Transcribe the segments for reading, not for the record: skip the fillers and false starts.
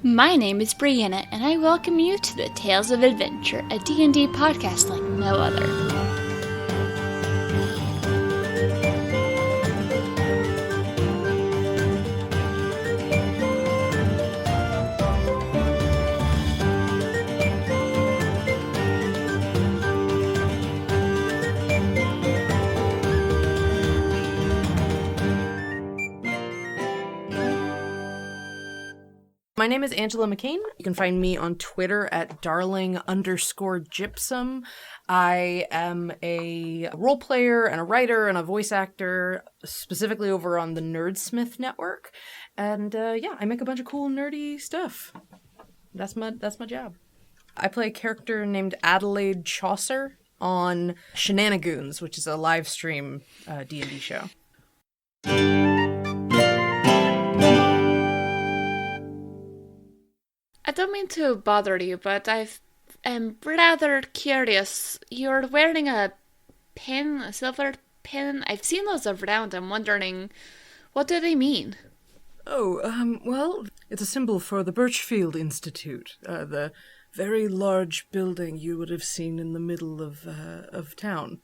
My name is Brianna, and I welcome you to the Tales of Adventure, a D&D podcast like no other. My name is Angela McCain. You can find me on Twitter at darling_gypsum. I am a role player and a writer and a voice actor, specifically over on the Nerdsmith network. And I make a bunch of cool nerdy stuff. That's my job. I play a character named Adelaide Chaucer on Shenanigoons, which is a live stream D&D show. I don't mean to bother you, but I'm rather curious. You're wearing a pin, a silver pin. I've seen those around. I'm wondering, what do they mean? Well, it's a symbol for the Birchfield Institute, the very large building you would have seen in the middle of town.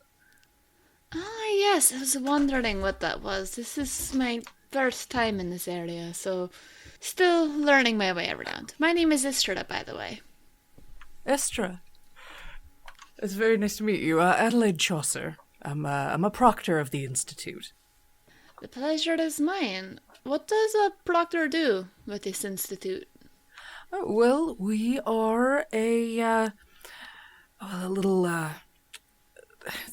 Ah, yes, I was wondering what that was. This is my first time in this area, so still learning my way around. My name is Isra, by the way. Isra. It's very nice to meet you. Adelaide Chaucer. I'm a proctor of the Institute. The pleasure is mine. What does a proctor do with this institute? Oh, well, we are the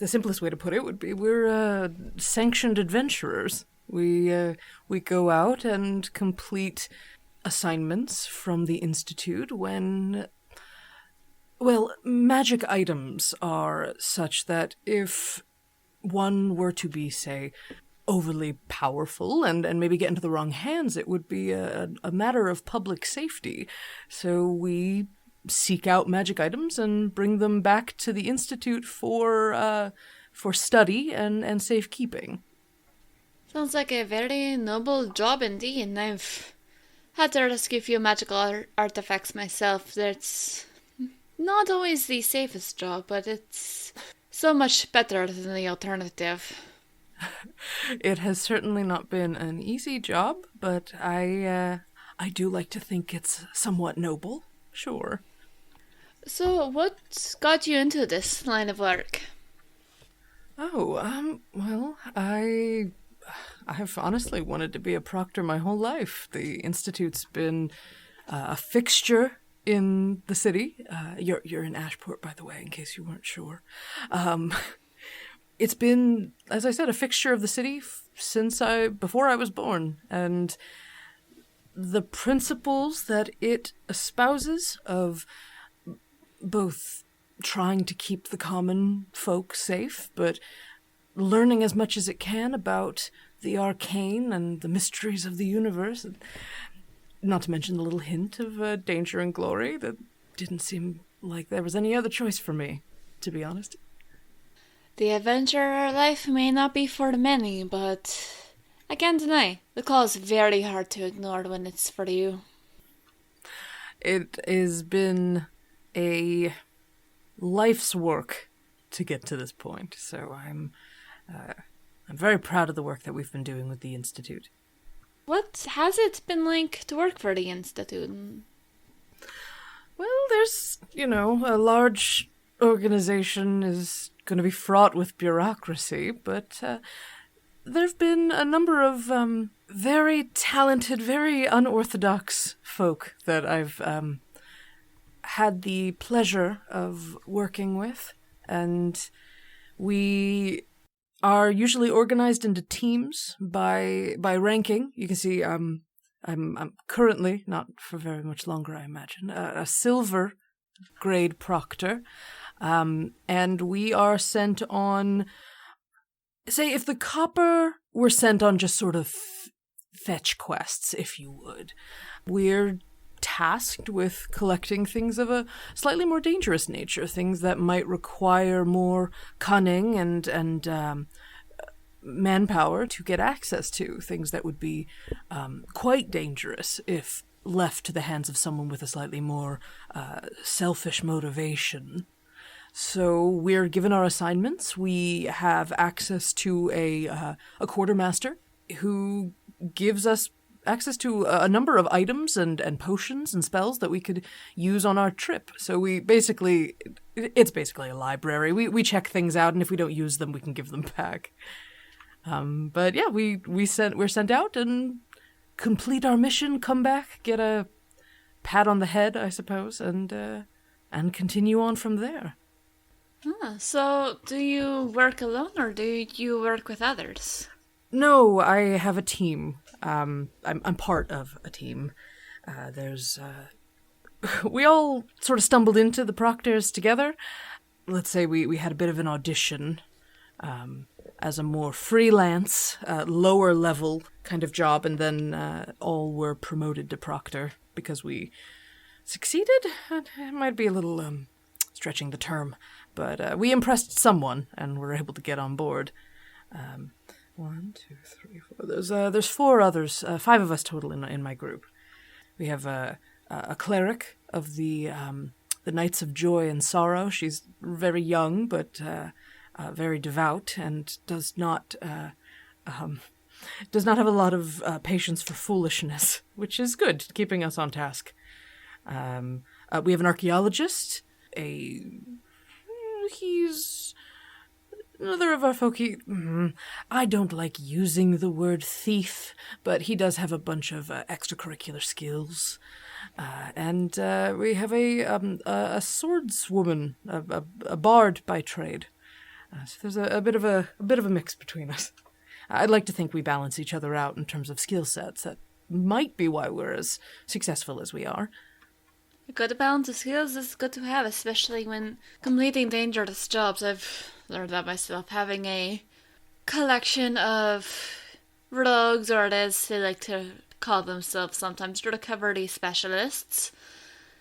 simplest way to put it would be we're sanctioned adventurers. We go out and complete assignments from the Institute when, magic items are such that if one were to be, say, overly powerful and maybe get into the wrong hands, it would be a matter of public safety. So we seek out magic items and bring them back to the Institute for study and safekeeping. Sounds like a very noble job indeed, and I've had to rescue a few magical artifacts myself. That's not always the safest job, but it's so much better than the alternative. It has certainly not been an easy job, but I do like to think it's somewhat noble, sure. So, what got you into this line of work? I've honestly wanted to be a proctor my whole life. The Institute's been a fixture in the city. You're in Ashport, by the way, in case you weren't sure. It's been, as I said, a fixture of the city before I was born, and the principles that it espouses of both trying to keep the common folk safe, but learning as much as it can about the arcane and the mysteries of the universe, not to mention the little hint of danger and glory, that didn't seem like there was any other choice for me, to be honest. The adventurer life may not be for the many, but I can't deny, the call is very hard to ignore when it's for you. It has been a life's work to get to this point, so I'm very proud of the work that we've been doing with the Institute. What has it been like to work for the Institute? Well, there's, a large organization is going to be fraught with bureaucracy, but there've been a number of very talented, very unorthodox folk that I've had the pleasure of working with, and we are usually organized into teams by ranking. You can see I'm currently, not for very much longer I imagine, a silver grade proctor, and we are sent on, say, if the copper were sent on just sort of fetch quests, if you would, we're tasked with collecting things of a slightly more dangerous nature, things that might require more cunning and manpower to get access to, things that would be quite dangerous if left to the hands of someone with a slightly more selfish motivation. So we're given our assignments. We have access to a quartermaster who gives us access to a number of items and potions and spells that we could use on our trip. So it's basically a library. We check things out, and if we don't use them, we can give them back. But yeah, we're sent out and complete our mission, come back, get a pat on the head, I suppose, and continue on from there. So do you work alone or do you work with others? No, I have a team. I'm part of a team. We all sort of stumbled into the Proctors together. Let's say we had a bit of an audition as a more freelance, lower level kind of job, and then all were promoted to Proctor because we succeeded. It might be a little stretching the term, but we impressed someone and were able to get on board. 1, 2, 3, 4. There's 4 others, 5 of us total in my group. We have a cleric of the Knights of Joy and Sorrow. She's very young, but very devout, and does not have a lot of patience for foolishness, which is good, keeping us on task. We have an archaeologist. He's another of our folk. I don't like using the word thief, but he does have a bunch of extracurricular skills. And we have a swordswoman, a bard by trade. So there's a bit of a mix between us. I'd like to think we balance each other out in terms of skill sets. That might be why we're as successful as we are. A good balance of skills is good to have, especially when completing dangerous jobs. I've learned that myself. Having a collection of rogues, or as they like to call themselves sometimes, recovery specialists.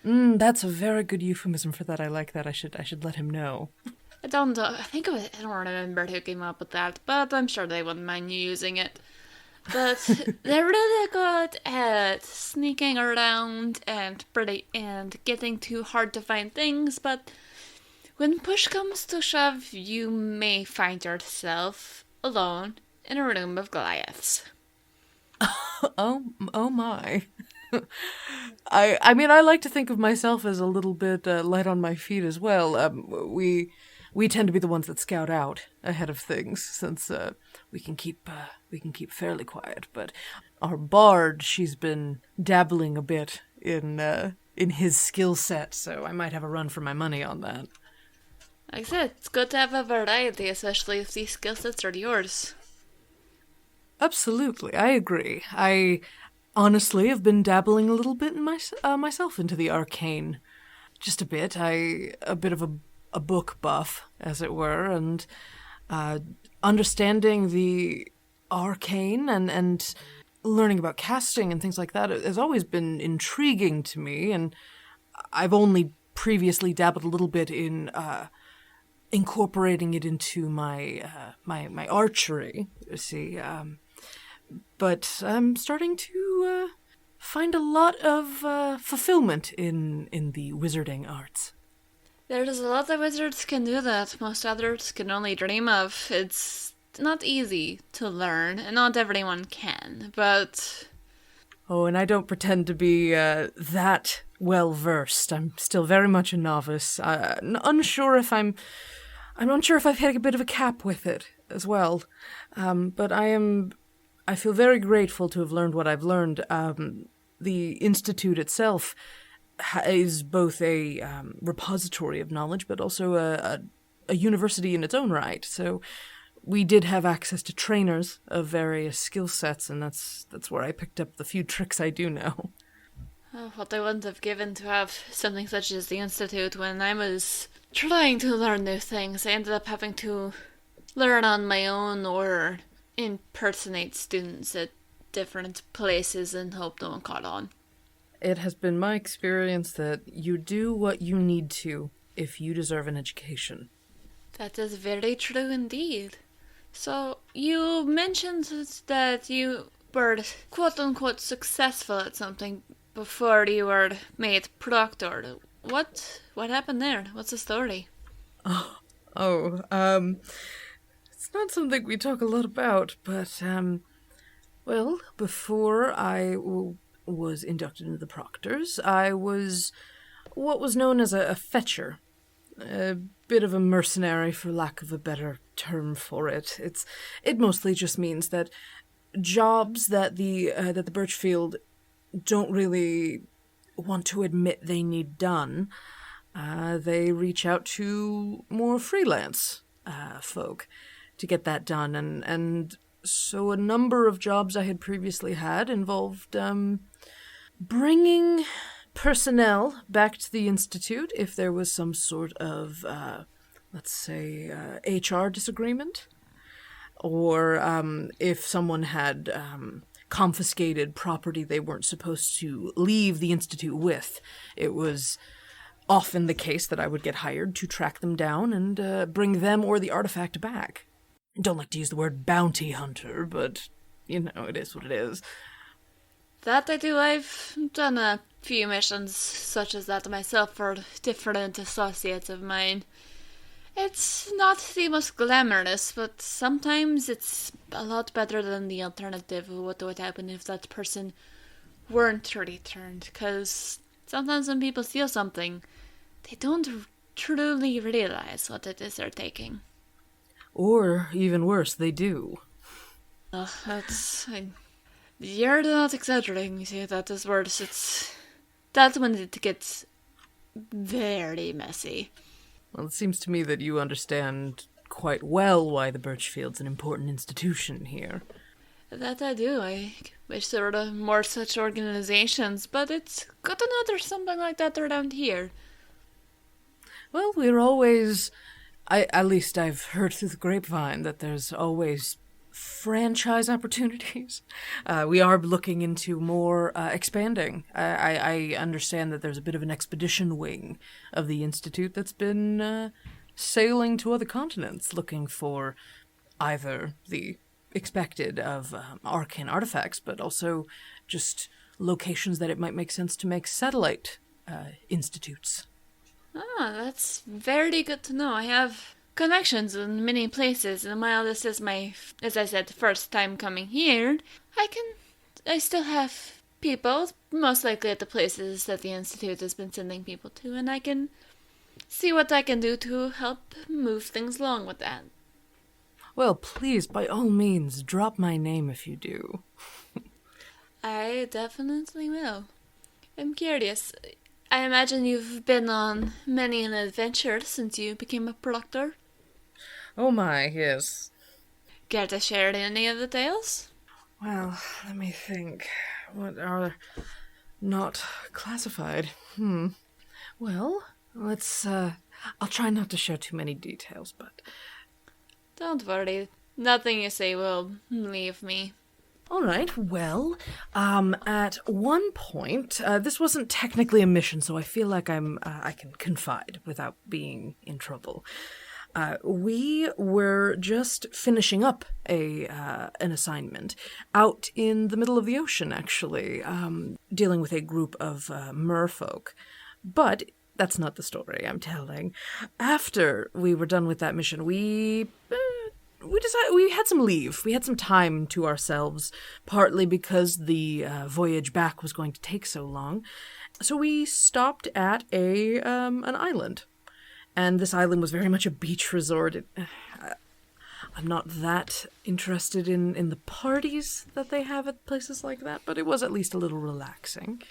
That's a very good euphemism for that. I like that. I should let him know. I don't remember who came up with that, but I'm sure they wouldn't mind you using it. But they're really good at sneaking around and getting too hard to find things, but when push comes to shove, you may find yourself alone in a room of Goliaths. Oh my. I mean, I like to think of myself as a little bit light on my feet as well. We tend to be the ones that scout out ahead of things, since we can keep fairly quiet. But our bard, she's been dabbling a bit in his skill set, so I might have a run for my money on that. Like I said, it's good to have a variety, especially if these skill sets are yours. Absolutely, I agree. I honestly have been dabbling a little bit in myself into the arcane. Just a bit. A bit of a book buff, as it were, and understanding the arcane and learning about casting and things like that has always been intriguing to me, and I've only previously dabbled a little bit in incorporating it into my archery, you see, but I'm starting to find a lot of fulfillment in the wizarding arts. There's a lot of wizards can do that most others can only dream of. It's not easy to learn, and not everyone can, but... Oh, and I don't pretend to be that well-versed. I'm still very much a novice. I'm unsure if I've hit a bit of a cap with it as well. But I feel very grateful to have learned what I've learned. The Institute itself is both a repository of knowledge, but also a university in its own right. So we did have access to trainers of various skill sets, and that's where I picked up the few tricks I do know. Oh, what I wouldn't have given to have something such as the Institute when I was trying to learn new things. I ended up having to learn on my own or impersonate students at different places and hope no one caught on. It has been my experience that you do what you need to if you deserve an education. That is very true indeed. So, you mentioned that you were quote-unquote successful at something. before you were made proctor. What happened there? What's the story? It's not something we talk a lot about, but, well, before I was inducted into the Proctors, I was what was known as a fetcher. A bit of a mercenary, for lack of a better term for it. It mostly just means that jobs that the Birchfield don't really want to admit they need done, they reach out to more freelance folk to get that done, and so a number of jobs I had previously had involved bringing personnel back to the Institute if there was some sort of, let's say, HR disagreement, or if someone had confiscated property they weren't supposed to leave the Institute with. It was often the case that I would get hired to track them down and bring them or the artifact back. Don't like to use the word bounty hunter, but, it is what it is. That I do. I've done a few missions such as that myself for different associates of mine. It's not the most glamorous, but sometimes it's a lot better than the alternative of what would happen if that person weren't returned. Because sometimes when people steal something, they don't truly realize what it is they're taking. Or, even worse, they do. You're not exaggerating, you see, that is worse. That's when it gets very messy. Well, it seems to me that you understand quite well why the Birchfield's an important institution here. That I do. I wish there were more such organizations, but it's good to know there's something like that around here. Well, we're always... at least I've heard through the grapevine that there's always franchise opportunities. We are looking into more expanding. I understand that there's a bit of an expedition wing of the Institute that's been sailing to other continents looking for either the expected of arcane artifacts, but also just locations that it might make sense to make satellite institutes. That's very good to know. I have connections in many places, and while this is my, as I said, first time coming here, I still have people, most likely at the places that the Institute has been sending people to, and I can see what I can do to help move things along with that. Well, please, by all means, drop my name if you do. I definitely will. I'm curious. I imagine you've been on many an adventure since you became a proctor. Oh my, yes. Care to share any of the tales? Well, let me think. What are not classified? Well, let's, I'll try not to share too many details, but... Don't worry. Nothing you say will leave me. All right, well, at one point, this wasn't technically a mission, so I feel like I can confide without being in trouble. We were just finishing up an assignment out in the middle of the ocean, actually, dealing with a group of merfolk. But that's not the story I'm telling. After we were done with that mission, we decided we had some leave. We had some time to ourselves, partly because the voyage back was going to take so long. So we stopped at an island. And this island was very much a beach resort. I'm not that interested in the parties that they have at places like that, but it was at least a little relaxing.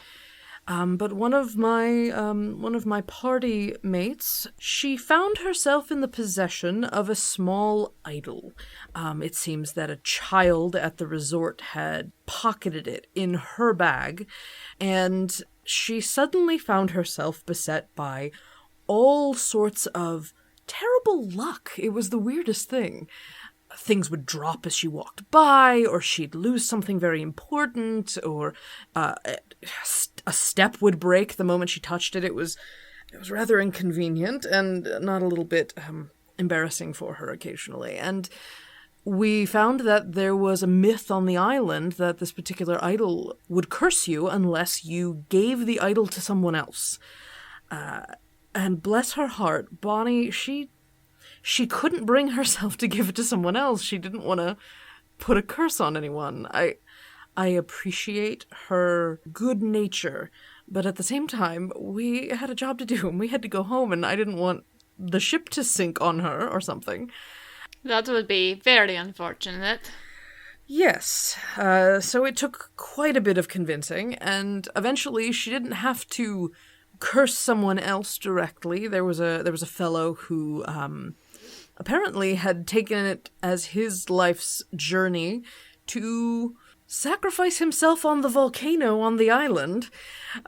But one of my party mates, she found herself in the possession of a small idol. It seems that a child at the resort had pocketed it in her bag, and she suddenly found herself beset by all sorts of terrible luck. It was the weirdest thing. Things would drop as she walked by, or she'd lose something very important, or a step would break the moment she touched it. It was rather inconvenient and not a little bit embarrassing for her occasionally. And we found that there was a myth on the island that this particular idol would curse you unless you gave the idol to someone else. And bless her heart, Bonnie, she couldn't bring herself to give it to someone else. She didn't want to put a curse on anyone. I appreciate her good nature, but at the same time, we had a job to do and we had to go home, and I didn't want the ship to sink on her or something. That would be very unfortunate. Yes, so it took quite a bit of convincing, and eventually she didn't have to curse someone else directly. There was a fellow who apparently had taken it as his life's journey to sacrifice himself on the volcano on the island,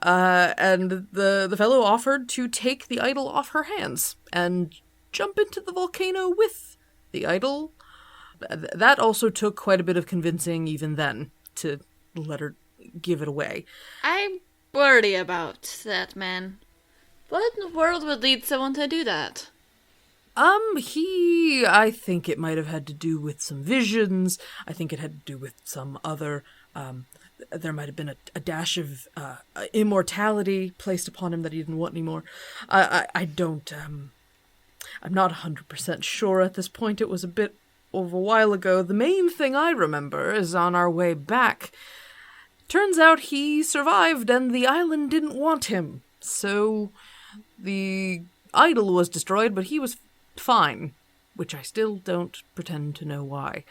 and the fellow offered to take the idol off her hands and jump into the volcano with the idol. That also took quite a bit of convincing even then to let her give it away. I'm worried about that man. What in the world would lead someone to do that? I think it might have had to do with some visions. I think it had to do with some other, there might have been a dash of immortality placed upon him that he didn't want anymore. I don't, I'm not 100% sure at this point. It was a bit of a while ago. The main thing I remember is on our way back. Turns out he survived and the island didn't want him. So the idol was destroyed, but he was fine, which I still don't pretend to know why.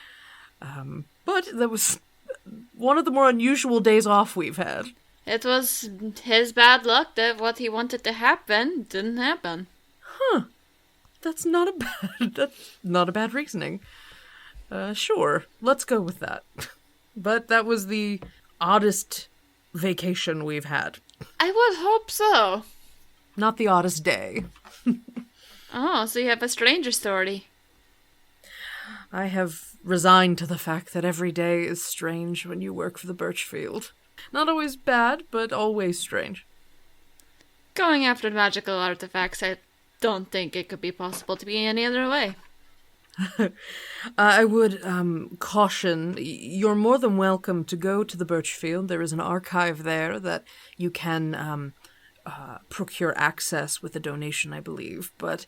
But that was one of the more unusual days off we've had. It was his bad luck that what he wanted to happen didn't happen. Huh. That's not a bad reasoning. Sure, let's go with that. But that was the oddest vacation we've had. I would hope so. Not the oddest day. Oh, so you have a stranger story. I have resigned to the fact that every day is strange when you work for the Birchfield. Not always bad, but always strange. Going after magical artifacts, I don't think it could be possible to be any other way. I would caution, you're more than welcome to go to the Birchfield. There is an archive there that you can procure access with a donation, I believe. But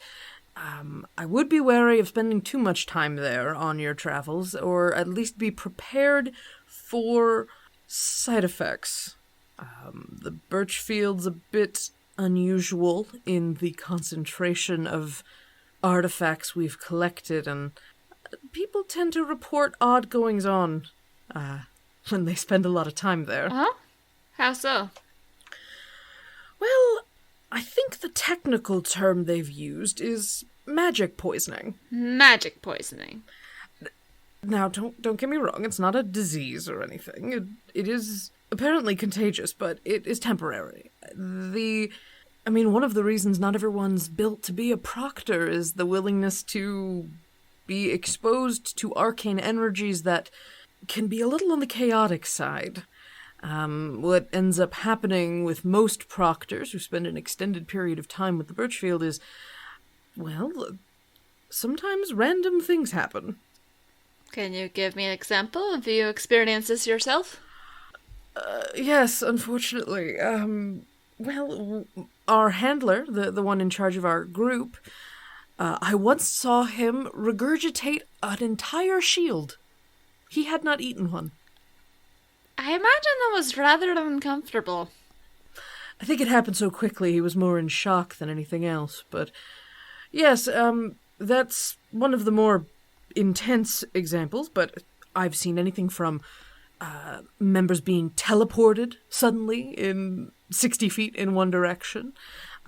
I would be wary of spending too much time there on your travels, or at least be prepared for side effects. The Birchfield's a bit unusual in the concentration of artifacts we've collected, and people tend to report odd goings-on when they spend a lot of time there. Huh? How so? Well, I think the technical term they've used is magic poisoning. Magic poisoning. Now, don't get me wrong, it's not a disease or anything. It is apparently contagious, but it is temporary. One of the reasons not everyone's built to be a proctor is the willingness to be exposed to arcane energies that can be a little on the chaotic side. What ends up happening with most proctors who spend an extended period of time with the Birchfield is, well, sometimes random things happen. Can you give me an example? Have you experienced this yourself? Yes, unfortunately. Well, our handler, the one in charge of our group, I once saw him regurgitate an entire shield. He had not eaten one. I imagine that was rather uncomfortable. I think it happened so quickly he was more in shock than anything else, but yes, that's one of the more intense examples, but I've seen anything from members being teleported suddenly in 60 feet in one direction.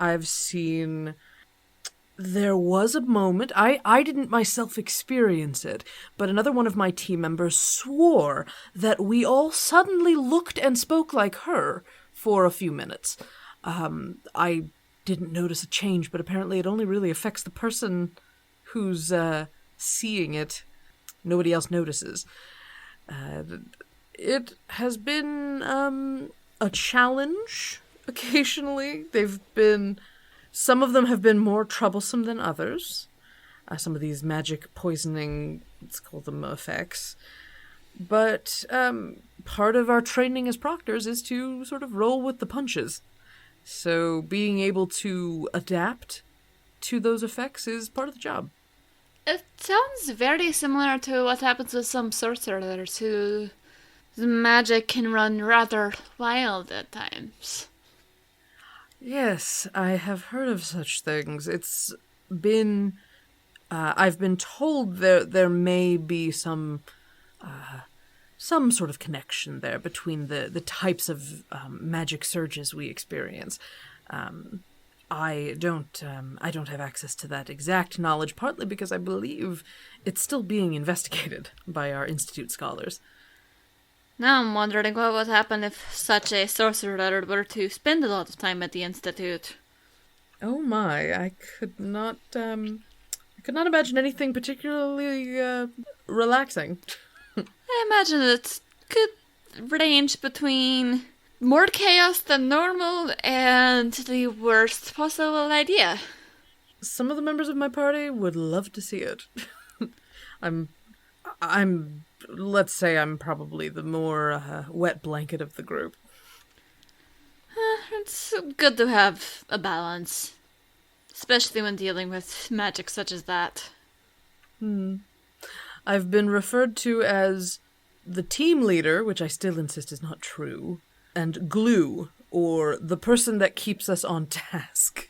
I've seen... There was a moment, I didn't myself experience it, but another one of my team members swore that we all suddenly looked and spoke like her for a few minutes. I didn't notice a change, but apparently it only really affects the person who's seeing it. Nobody else notices. It has been a challenge occasionally. Some of them have been more troublesome than others. some of these magic poisoning, let's call them effects. But part of our training as proctors is to sort of roll with the punches. So being able to adapt to those effects is part of the job. It sounds very similar to what happens with some sorcerers who the magic can run rather wild at times. Yes, I have heard of such things. It's been... I've been told there may be some sort of connection there between the types of magic surges we experience. I don't have access to that exact knowledge, partly because I believe it's still being investigated by our Institute scholars. Now I'm wondering what would happen if such a sorcerer were to spend a lot of time at the Institute. Oh my, I could not imagine anything particularly relaxing. I imagine it could range between more chaos than normal and the worst possible idea. Some of the members of my party would love to see it. Let's say I'm probably the more wet blanket of the group. It's good to have a balance, especially when dealing with magic such as that. I've been referred to as the team leader, which I still insist is not true, and glue, or the person that keeps us on task.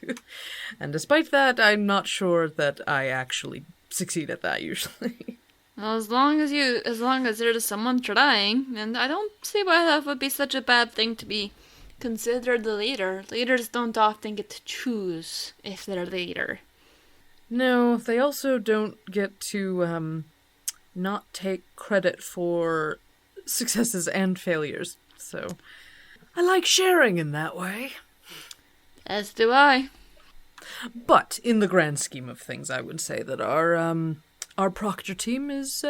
And despite that, I'm not sure that I actually succeed at that usually. Well, as long as there's someone trying, and I don't see why that would be such a bad thing to be considered the leader. Leaders don't often get to choose if they're leader. No, they also don't get to not take credit for successes and failures. So I like sharing in that way. As do I. But in the grand scheme of things, I would say that our proctor team is,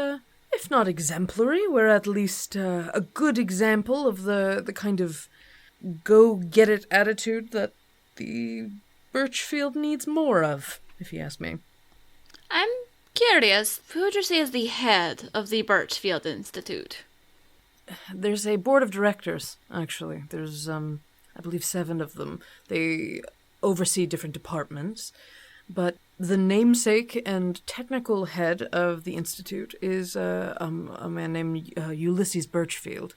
if not exemplary, we're at least a good example of the kind of go-get-it attitude that the Birchfield needs more of, if you ask me. I'm curious, who would you say is the head of the Birchfield Institute? There's a board of directors, actually. There's, I believe, 7 of them. They oversee different departments, but the namesake and technical head of the Institute is a man named Ulysses Birchfield,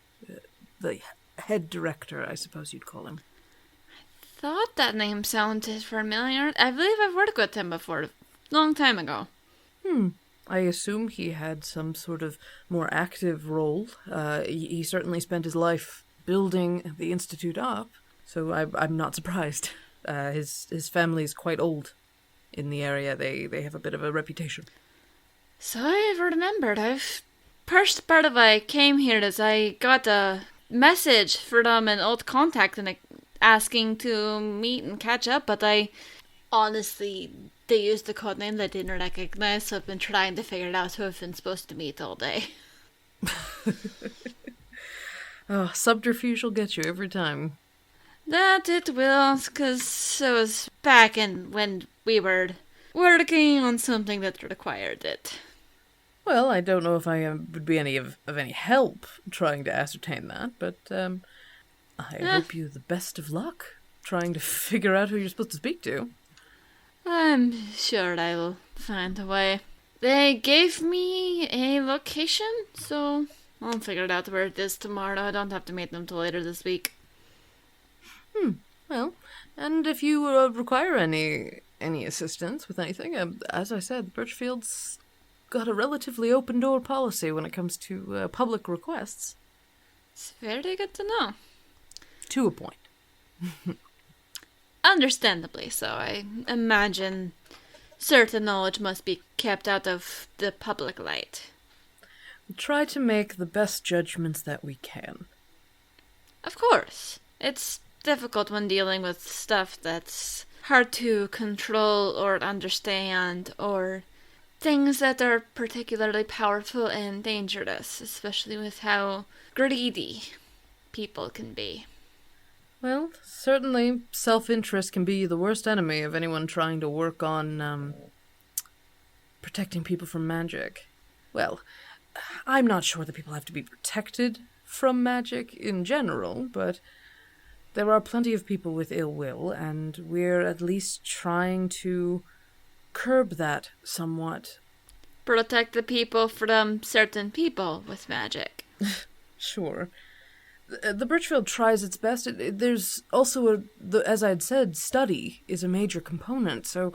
the head director, I suppose you'd call him. Thought that name sounded familiar. I believe I've worked with him before, a long time ago. I assume he had some sort of more active role. He certainly spent his life building the Institute up, so I'm not surprised. His family's quite old in the area. They have a bit of a reputation. So I've remembered. First part of I came here is I got a message from an old contact and asking to meet and catch up, but honestly, they used the code name that I didn't recognize, so I've been trying to figure it out who I've been supposed to meet all day. Oh, subterfuge will get you every time. That it will, because it was back when we were working on something that required it. Well, I don't know if I would be of any help trying to ascertain that, but I hope you the best of luck trying to figure out who you're supposed to speak to. I'm sure I will find a way. They gave me a location, so I'll figure it out where it is tomorrow. I don't have to meet them till later this week. Well, and if you require any assistance with anything, as I said, Birchfield's got a relatively open door policy when it comes to public requests. It's very good to know. To a point. Understandably so. I imagine certain knowledge must be kept out of the public light. We try to make the best judgments that we can. Of course. It's difficult when dealing with stuff that's hard to control or understand, or things that are particularly powerful and dangerous, especially with how greedy people can be. Well, certainly self-interest can be the worst enemy of anyone trying to work on protecting people from magic. Well, I'm not sure that people have to be protected from magic in general, but there are plenty of people with ill will, and we're at least trying to curb that somewhat. Protect the people from certain people with magic. Sure. The Birchfield tries its best. There's also, as I had said, study is a major component, so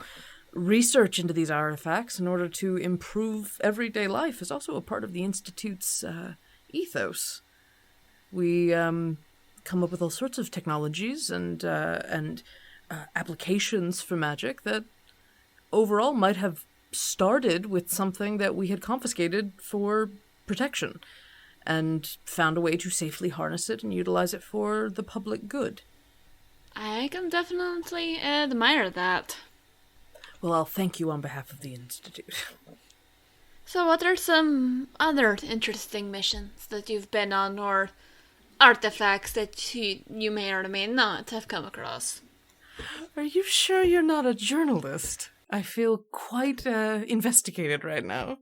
research into these artifacts in order to improve everyday life is also a part of the Institute's ethos. We come up with all sorts of technologies and applications for magic that overall might have started with something that we had confiscated for protection, and found a way to safely harness it and utilize it for the public good. I can definitely admire that. Well, I'll thank you on behalf of the Institute. So what are some other interesting missions that you've been on, or artifacts that you may or may not have come across? Are you sure you're not a journalist? I feel quite investigated right now.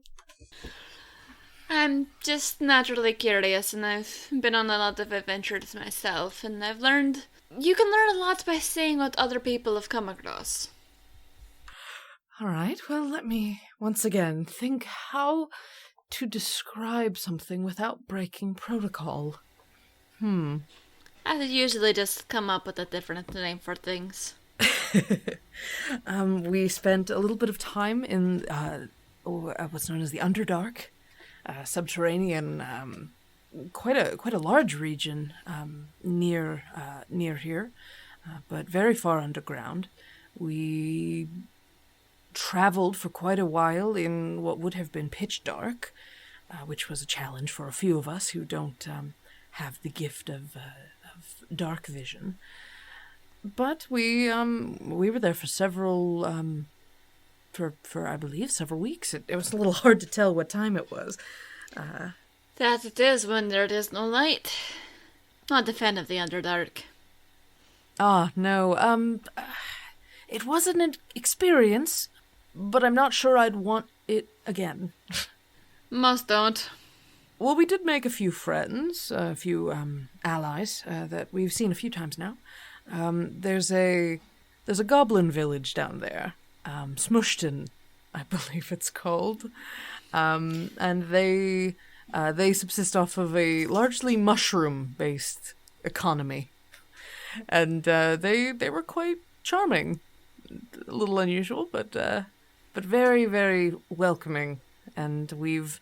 I'm just naturally curious, and I've been on a lot of adventures myself, and I've learned you can learn a lot by seeing what other people have come across. All right, well, let me once again think how to describe something without breaking protocol. I usually just come up with a different name for things. We spent a little bit of time in what's known as the Underdark. Subterranean, quite a large region near here, but very far underground. We traveled for quite a while in what would have been pitch dark, which was a challenge for a few of us who don't have the gift of dark vision. But we were there for several. For I believe several weeks. It was a little hard to tell what time it was. That it is when there is no light. Not a fan of the Underdark. No. It wasn't an experience, but I'm not sure I'd want it again. Most don't. Well, we did make a few friends, a few allies that we've seen a few times now. There's a goblin village down there. Smushton, I believe it's called, and they subsist off of a largely mushroom-based economy, and they were quite charming, a little unusual, but very, very welcoming, and we've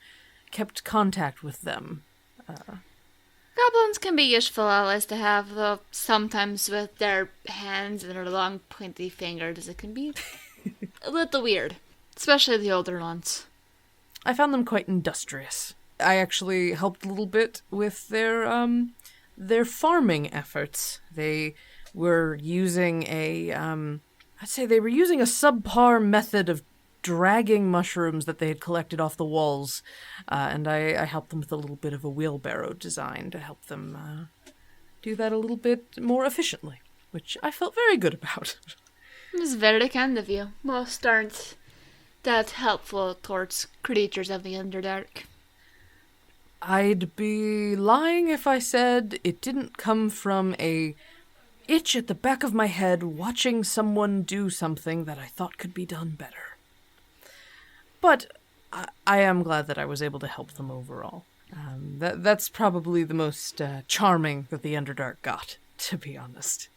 kept contact with them. Goblins can be useful allies to have, though sometimes with their hands and their long pointy fingers it can be a little weird, especially the older ones. I found them quite industrious. I actually helped a little bit with their farming efforts. They were using I'd say they were using a subpar method of dragging mushrooms that they had collected off the walls, and I helped them with a little bit of a wheelbarrow design to help them do that a little bit more efficiently, which I felt very good about. It was very kind of you. Most aren't that helpful towards creatures of the Underdark. I'd be lying if I said it didn't come from a itch at the back of my head watching someone do something that I thought could be done better. But I am glad that I was able to help them overall. That's probably the most charming that the Underdark got, to be honest.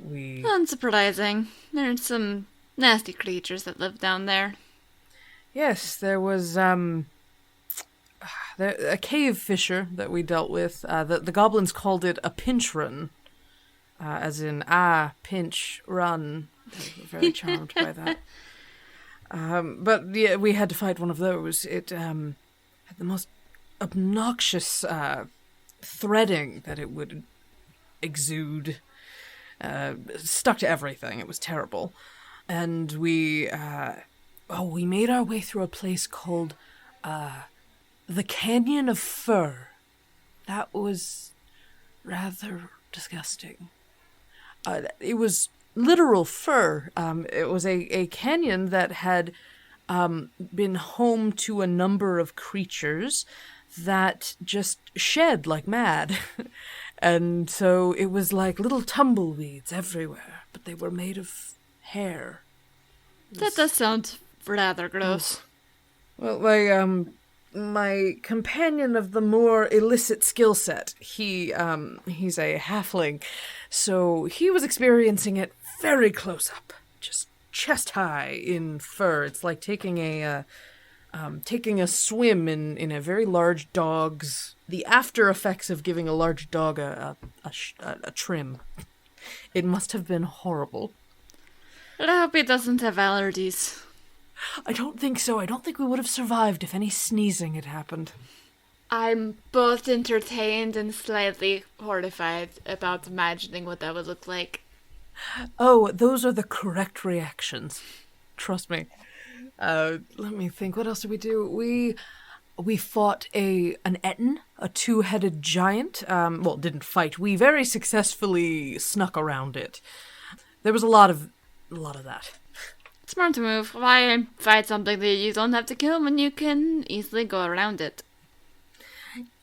Unsurprising. There's some nasty creatures that live down there. Yes, there was a cave fisher that we dealt with. The goblins called it a pinch run, as in pinch run. They were very charmed by that. But yeah, we had to fight one of those. It had the most obnoxious threading that it would exude. Stuck to everything. It was terrible. And we made our way through a place called the Canyon of Fur. That was rather disgusting. It was literal fur. It was a canyon that had been home to a number of creatures that just shed like mad. And so it was like little tumbleweeds everywhere, but they were made of hair. That does sound rather gross. Well, my companion of the more illicit skill set, he's a halfling, so he was experiencing it very close up, just chest high in fur. It's like taking a swim in a very large dog's. The after effects of giving a large dog a trim. It must have been horrible. I hope he doesn't have allergies. I don't think so. I don't think we would have survived if any sneezing had happened. I'm both entertained and slightly horrified about imagining what that would look like. Oh, those are the correct reactions. Trust me. Let me think. What else did we do? We fought an Etten, a two-headed giant. Well, didn't fight. We very successfully snuck around it. There was a lot of that. Smart move. Why fight something that you don't have to kill when you can easily go around it?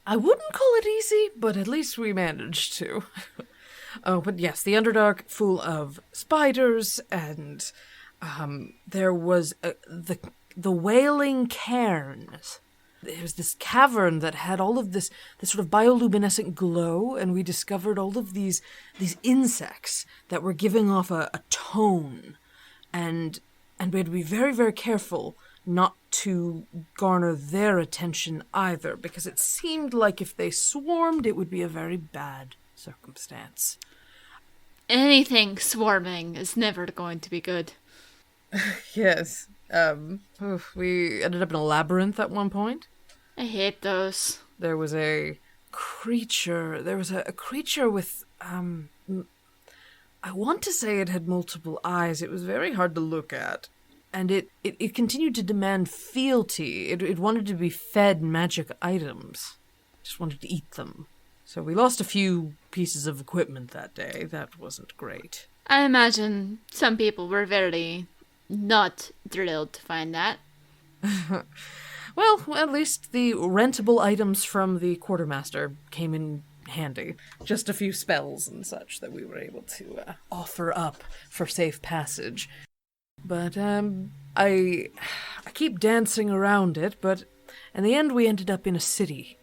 I wouldn't call it easy, but at least we managed to. Oh, but yes, the Underdark full of spiders, and there was the Wailing Cairns. There was this cavern that had all of this sort of bioluminescent glow, and we discovered all of these insects that were giving off a tone, and we had to be very, very careful not to garner their attention either, because it seemed like if they swarmed, it would be a very bad circumstance. Anything swarming is never going to be good. Yes. We ended up in a labyrinth at one point. I hate those. There was a creature. There was a creature with, I want to say it had multiple eyes. It was very hard to look at. And it continued to demand fealty. It wanted to be fed magic items. Just wanted to eat them. So we lost a few pieces of equipment that day. That wasn't great. I imagine some people were very not thrilled to find that. Well, at least the rentable items from the quartermaster came in handy. Just a few spells and such that we were able to offer up for safe passage. But I keep dancing around it, but in the end we ended up in a city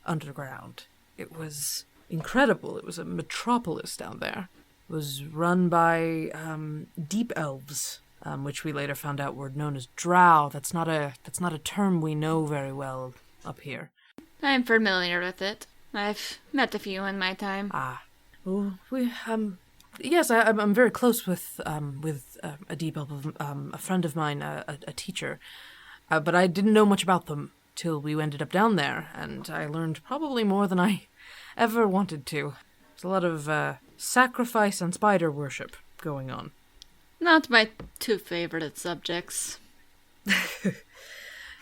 underground. It was incredible. It was a metropolis down there. It was run by deep elves, which we later found out were known as drow. That's not a term we know very well up here. I'm familiar with it. I've met a few in my time. Well, yes, I'm very close with a deep elf, a friend of mine, a teacher, but I didn't know much about them till we ended up down there, and I learned probably more than I ever wanted to. There's a lot of sacrifice and spider worship going on. Not my two favorite subjects.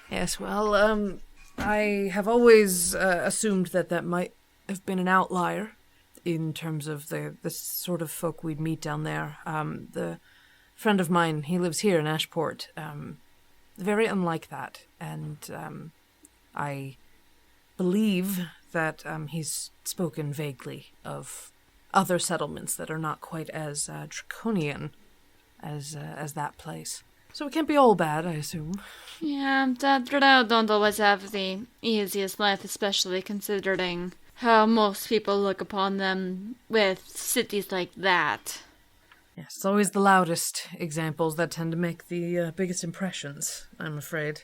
Yes, well, I have always assumed that might have been an outlier in terms of the sort of folk we'd meet down there. The friend of mine, he lives here in Ashport, very unlike that, and I believe that he's spoken vaguely of other settlements that are not quite as draconian as that place. So it can't be all bad, I assume. Yeah, the drow don't always have the easiest life, especially considering how most people look upon them with cities like that. Yes, it's always the loudest examples that tend to make the biggest impressions, I'm afraid.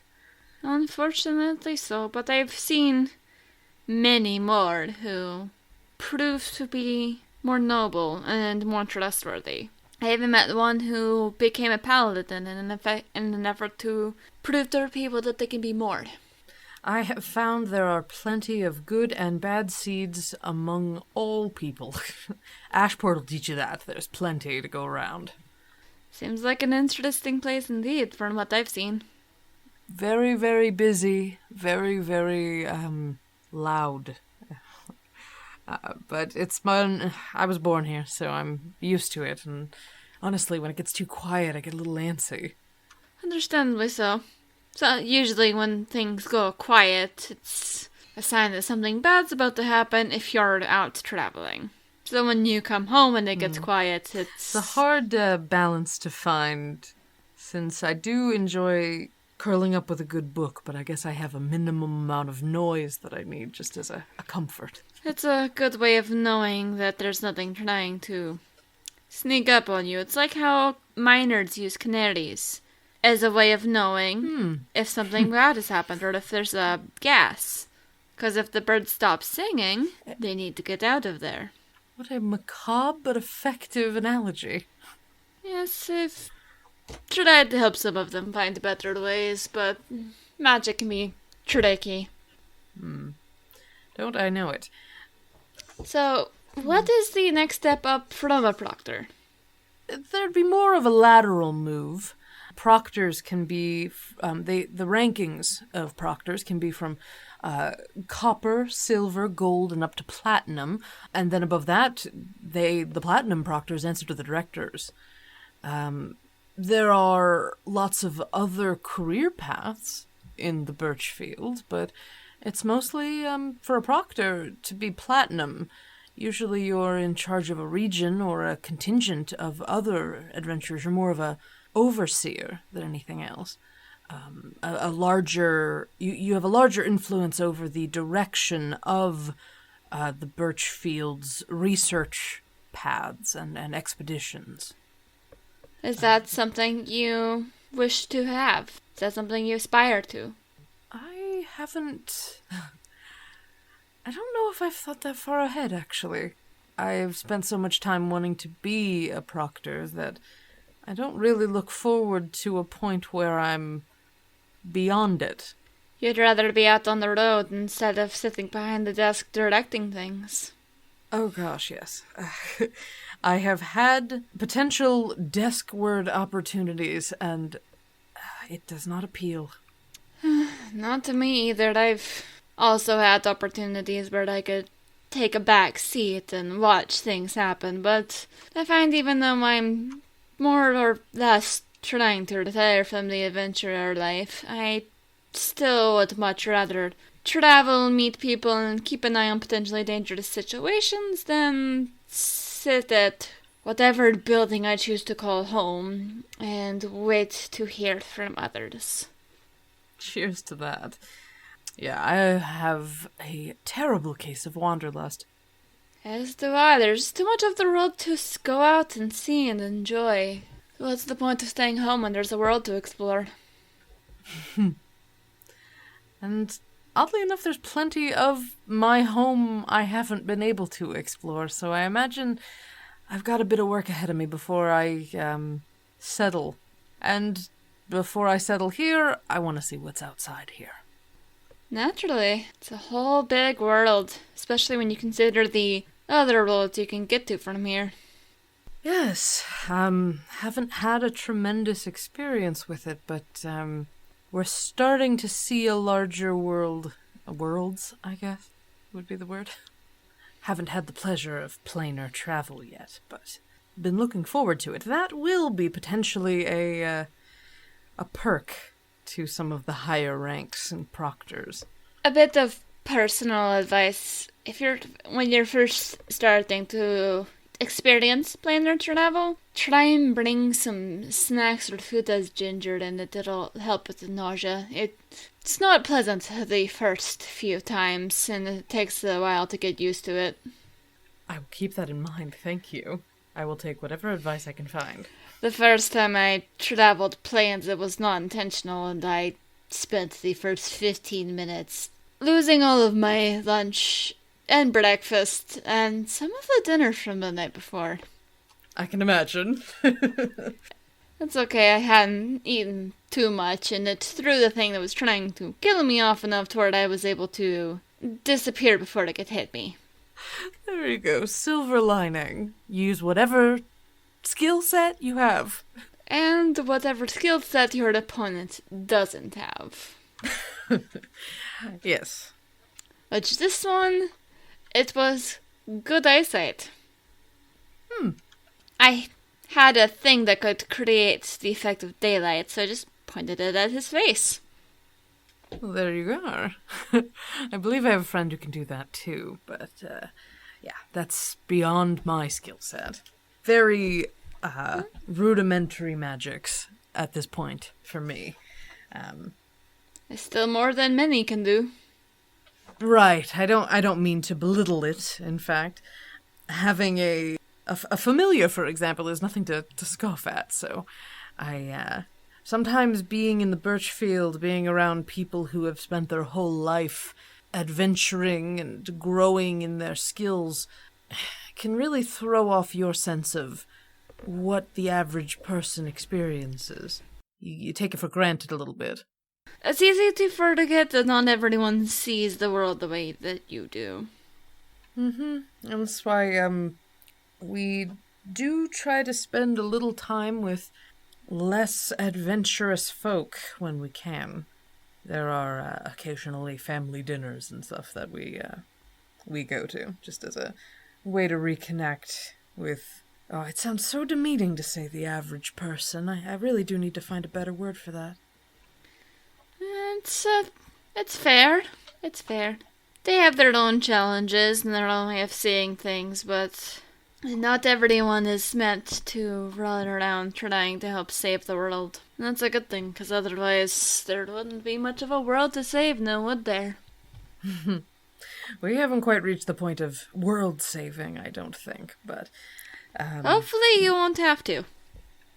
Unfortunately so, but I've seen many more who prove to be more noble and more trustworthy. I even met one who became a paladin in an effort to prove to people that they can be more. I have found there are plenty of good and bad seeds among all people. Ashport will teach you that. There's plenty to go around. Seems like an interesting place indeed, from what I've seen. Very, very busy. Very, very, loud. But it's fun. I was born here, so I'm used to it. And honestly, when it gets too quiet, I get a little antsy. Understandably so. So usually when things go quiet, it's a sign that something bad's about to happen if you're out traveling. So when you come home and it gets quiet, It's a hard balance to find, since I do enjoy curling up with a good book, but I guess I have a minimum amount of noise that I need just as a comfort. It's a good way of knowing that there's nothing trying to sneak up on you. It's like how miners use canaries as a way of knowing if something bad has happened or if there's a gas. Because if the bird stops singing, they need to get out of there. What a macabre but effective analogy. Yes, I've tried to help some of them find better ways, but magic can be tricky. Don't I know it? So, what is the next step up from a proctor? There'd be more of a lateral move. Proctors can be, the rankings of proctors can be from copper, silver, gold, and up to platinum. And then above that, the platinum proctors answer to the directors. There are lots of other career paths in the Birchfield, but it's mostly for a proctor to be platinum. Usually you're in charge of a region or a contingent of other adventurers. You're more of a overseer than anything else. A larger you have a larger influence over the direction of the Birchfield's research paths and expeditions. Is that something you wish to have? Is that something you aspire to? I haven't... I don't know if I've thought that far ahead, actually. I've spent so much time wanting to be a proctor that I don't really look forward to a point where I'm beyond it. You'd rather be out on the road instead of sitting behind the desk directing things. Oh gosh, yes. I have had potential desk-word opportunities, and it does not appeal. Not to me either. I've also had opportunities where I could take a back seat and watch things happen, but I find even though I'm more or less trying to retire from the adventurer life, I still would much rather travel, meet people, and keep an eye on potentially dangerous situations than sit at whatever building I choose to call home and wait to hear from others. Cheers to that. Yeah, I have a terrible case of wanderlust. As do I. There's too much of the world to go out and see and enjoy. What's the point of staying home when there's a world to explore? And oddly enough, there's plenty of my home I haven't been able to explore, so I imagine I've got a bit of work ahead of me before I settle. And before I settle here, I want to see what's outside here. Naturally. It's a whole big world, especially when you consider the other worlds you can get to from here. Yes, haven't had a tremendous experience with it, but we're starting to see a larger world. Worlds, I guess, would be the word. Haven't had the pleasure of planar travel yet, but been looking forward to it. That will be potentially a perk to some of the higher ranks and proctors. A bit of personal advice. When you're first starting to experience planar travel, try and bring some snacks or food that's gingered in it. It'll help with the nausea. It's not pleasant the first few times, and it takes a while to get used to it. I will keep that in mind, thank you. I will take whatever advice I can find. The first time I traveled planes, it was not intentional, and I spent the first 15 minutes losing all of my lunch and breakfast and some of the dinner from the night before. I can imagine. That's okay, I hadn't eaten too much, and it threw the thing that was trying to kill me off enough to where I was able to disappear before it could hit me. There you go, silver lining. Use whatever skill set you have. And whatever skill set your opponent doesn't have. Yes. Which this one, it was good eyesight. I had a thing that could create the effect of daylight, so I just pointed it at his face. Well, there you are. I believe I have a friend who can do that too, but yeah, that's beyond my skill set. Very rudimentary magics at this point for me. It's still more than many can do. Right. I don't mean to belittle it. In fact, having a familiar, for example, is nothing to scoff at. So, I sometimes being in the Birchfield, being around people who have spent their whole life adventuring and growing in their skills, can really throw off your sense of what the average person experiences. You take it for granted a little bit. It's easy to forget that not everyone sees the world the way that you do. And that's why we do try to spend a little time with less adventurous folk when we can. There are occasionally family dinners and stuff that we go to, just as a way to reconnect with... Oh, it sounds so demeaning to say the average person. I really do need to find a better word for that. It's fair. It's fair. They have their own challenges and their own way of seeing things, but not everyone is meant to run around trying to help save the world. And that's a good thing, because otherwise there wouldn't be much of a world to save now, would there? We haven't quite reached the point of world saving, I don't think, but... hopefully you won't have to.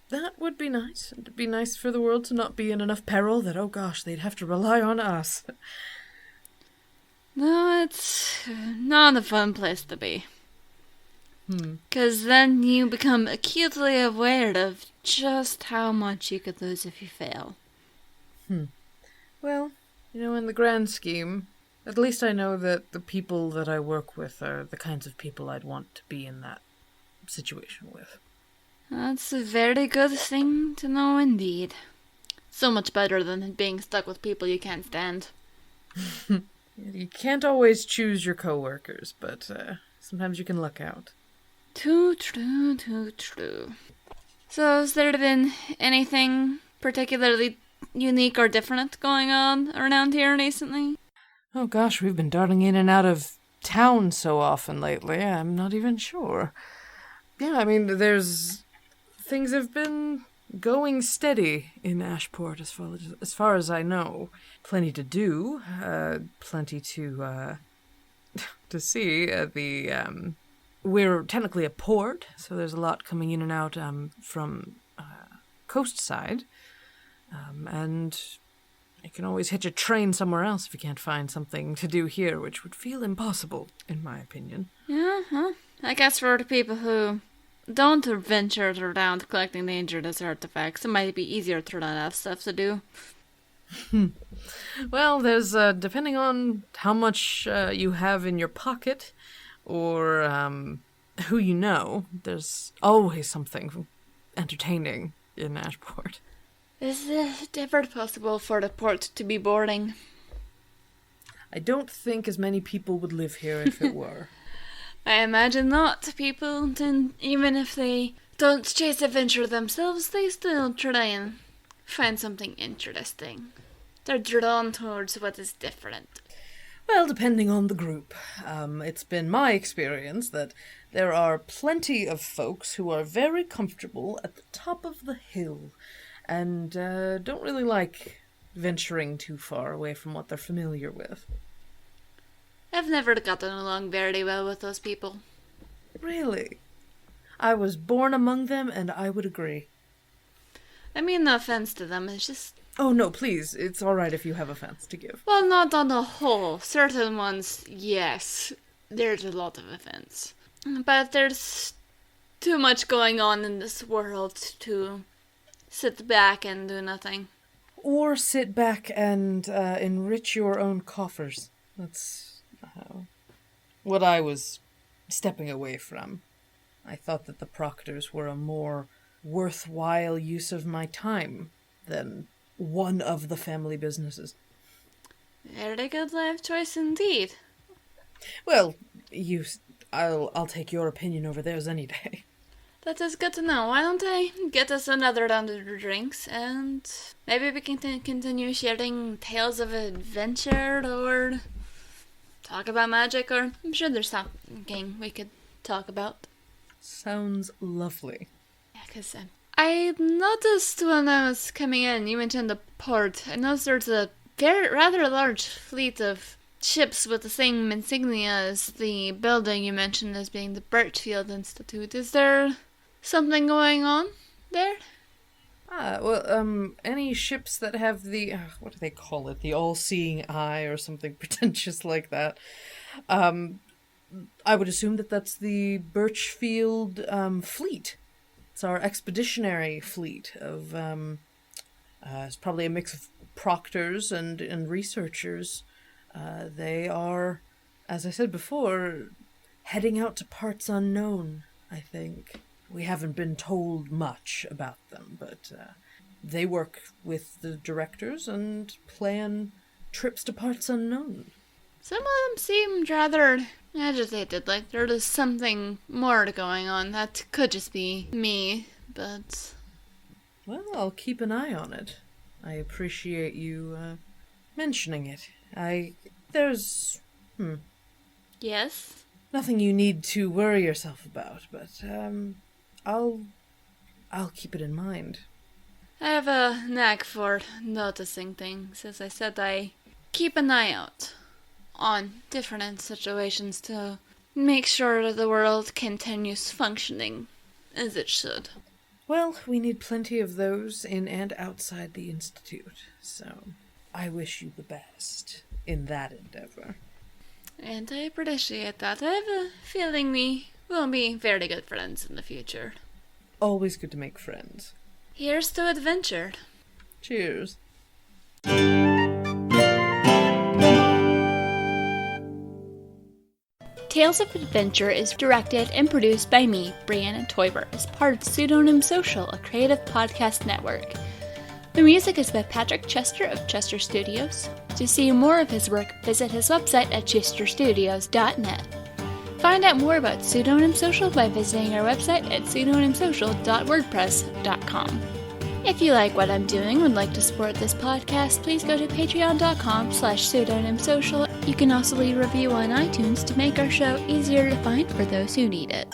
That would be nice. It'd be nice for the world to not be in enough peril that, oh gosh, they'd have to rely on us. No, it's not a fun place to be. Because then you become acutely aware of just how much you could lose if you fail. Well, in the grand scheme, at least I know that the people that I work with are the kinds of people I'd want to be in that situation with. That's a very good thing to know indeed. So much better than being stuck with people you can't stand. You can't always choose your coworkers, but sometimes you can luck out. Too true, too true. So has there been anything particularly unique or different going on around here recently? Oh gosh, we've been darting in and out of town so often lately, I'm not even sure. Yeah, I mean, things have been going steady in Ashport as far as I know. Plenty to do, plenty to see. We're technically a port, so there's a lot coming in and out from coast side. And you can always hitch a train somewhere else if you can't find something to do here, which would feel impossible, in my opinion. Yeah, huh? I guess for the people who don't venture around collecting dangerous artifacts, it might be easier to run out of stuff to do. Well, there's, depending on how much you have in your pocket, or who you know, there's always something entertaining in Ashport. Is it ever possible for the port to be boring? I don't think as many people would live here if it were. I imagine not. People, even if they don't chase adventure themselves, they still try and find something interesting. They're drawn towards what is different. Well, depending on the group. It's been my experience that there are plenty of folks who are very comfortable at the top of the hill and don't really like venturing too far away from what they're familiar with. I've never gotten along very well with those people. Really? I was born among them, and I would agree. I mean, no offense to them, it's just... Oh, no, please. It's all right if you have offense to give. Well, not on the whole. Certain ones, yes. There's a lot of offense. But there's too much going on in this world to sit back and do nothing. Or sit back and enrich your own coffers. That's what I was stepping away from. I thought that the Proctors were a more worthwhile use of my time than one of the family businesses. Very good life choice indeed. Well, I'll take your opinion over theirs any day. That is good to know. Why don't I get us another round of drinks, and maybe we can continue sharing tales of adventure, or talk about magic, or I'm sure there's something we could talk about. Sounds lovely. Yeah, because I noticed when I was coming in, you mentioned the port. I noticed there's a rather large fleet of ships with the same insignia as the building you mentioned as being the Birchfield Institute. Is there something going on there? Any ships that have the, what do they call it? The all-seeing eye or something pretentious like that. I would assume that that's the Birchfield fleet. It's our expeditionary fleet of, it's probably a mix of proctors and researchers. They are, as I said before, heading out to parts unknown, I think. We haven't been told much about them, but they work with the directors and plan trips to parts unknown. Some of them seemed rather agitated, like there was something more going on. That could just be me, but... Well, I'll keep an eye on it. I appreciate you mentioning it. There's... Yes? Nothing you need to worry yourself about, but I'll keep it in mind. I have a knack for noticing things. As I said, I keep an eye out on different situations to make sure that the world continues functioning as it should. Well, we need plenty of those in and outside the Institute, so I wish you the best in that endeavor. And I appreciate that. I have a feeling we will be very good friends in the future. Always good to make friends. Here's to adventure. Cheers. Tales of Adventure is directed and produced by me, Brianna Toiber, as part of Pseudonym Social, a creative podcast network. The music is by Patrick Chester of Chester Studios. To see more of his work, visit his website at chesterstudios.net. Find out more about Pseudonym Social by visiting our website at pseudonymsocial.wordpress.com. If you like what I'm doing and would like to support this podcast, please go to patreon.com/pseudonymsocial. You can also leave a review on iTunes to make our show easier to find for those who need it.